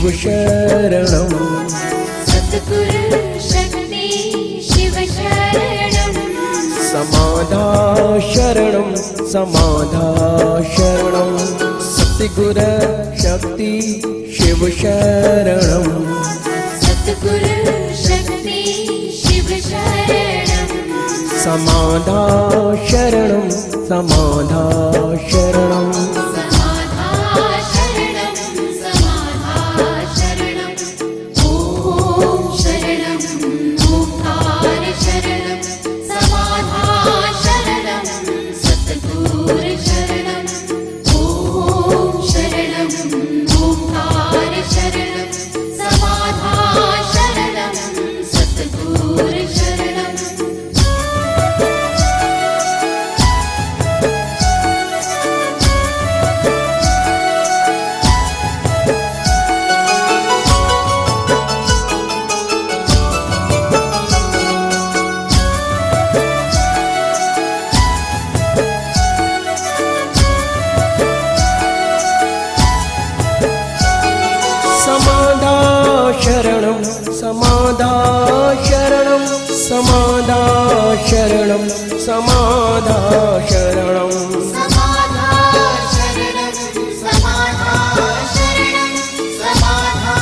शिव शरणं। सद्गुरु शक्ति शिव शरणं। समाधा शरणं समाधा शरणं। सद्गुरु शक्ति शिव शरणं। सद्गुरु शक्ति शिव शरणं। समाधा शरणं समाधा शरणं। समाधा शरणं समाधा शरणं। ॐ शरणं ओंकार शरणं। समाधा शरणं सद्गुरु शरणं। ॐ शरणं ओंकार शरणं। समाधा शरणं सद्गुरु शरणं। समाधा शरणं समाधा शरणं। समाधा शरणं समाधा शरणं। समाधा शरणं समाधा शरणं। समाधा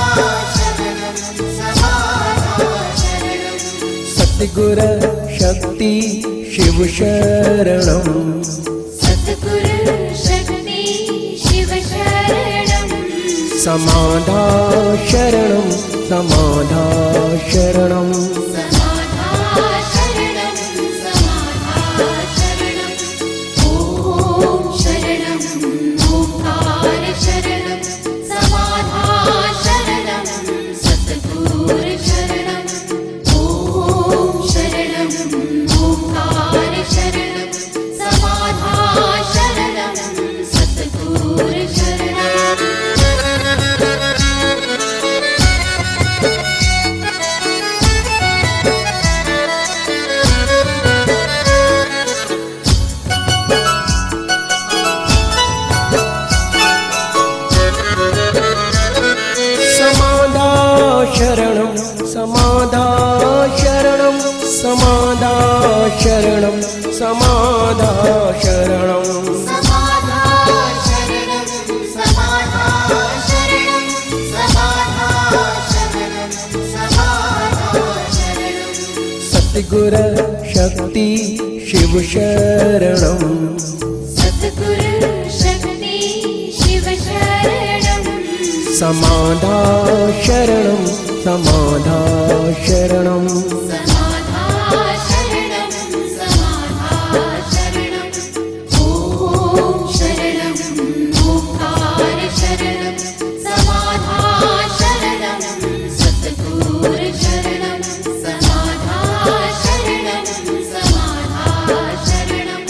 शरणं समाधा शरणं। सद्गुरु शक्ति शिव शरणं। सद्गुरु शक्ति शिव शरणं। समाधा शरणं समाधा शरणं। समाधा शरणं समाधा शरणं। ॐ शरणं ओंकार शरणं। समाधा शरणं सद्गुरु शरणं। ॐ शरणं ओंकार शरणं। समाधा शरणं सद्गुरु शरणं। समाधा शरणं समाधा शरणं। समाधा शरणं समाधा शरणं। समाधा शरणं समाधा शरणं। समाधा शरणं समाधा शरणं। सद्गुरु शक्ति शिव शरणं। सद्गुरु शक्ति शिव शरणं। समाधा शरणं समाधा शरणं। समाधा शरणं समाधा शरणं। ॐ शरणं ओंकार शरणं। समाधा शरणं सद्गुरु शरणं। समाधा शरणं समाधा शरणं।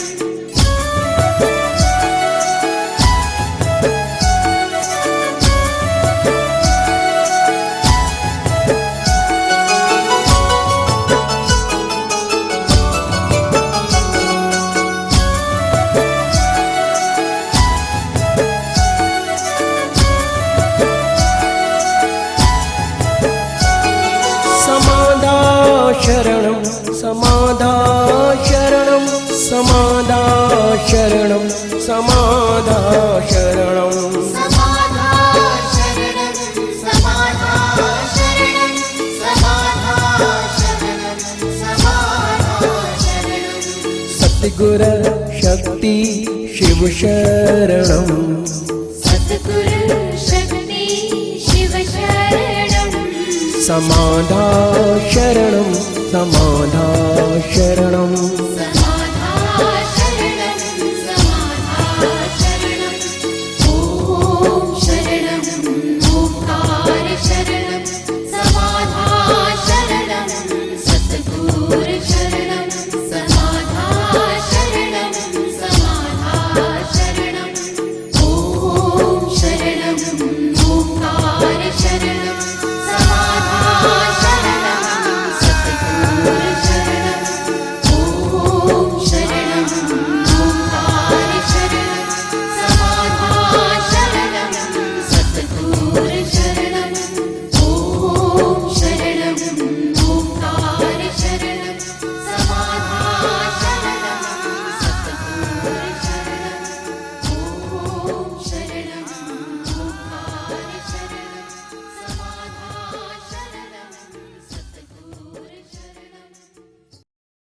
समाधा शरणं समाधा शरणं। समाधा शरणं समाधा शरणं। समाधा शरणं समाधा शरणं। समाधा शरणं समाधा शरणं। सद्गुरु शक्ति शिव शरणं। सद्गुरु शक्ति शिव शरणं। समाधा शरणं समाधा शरणं।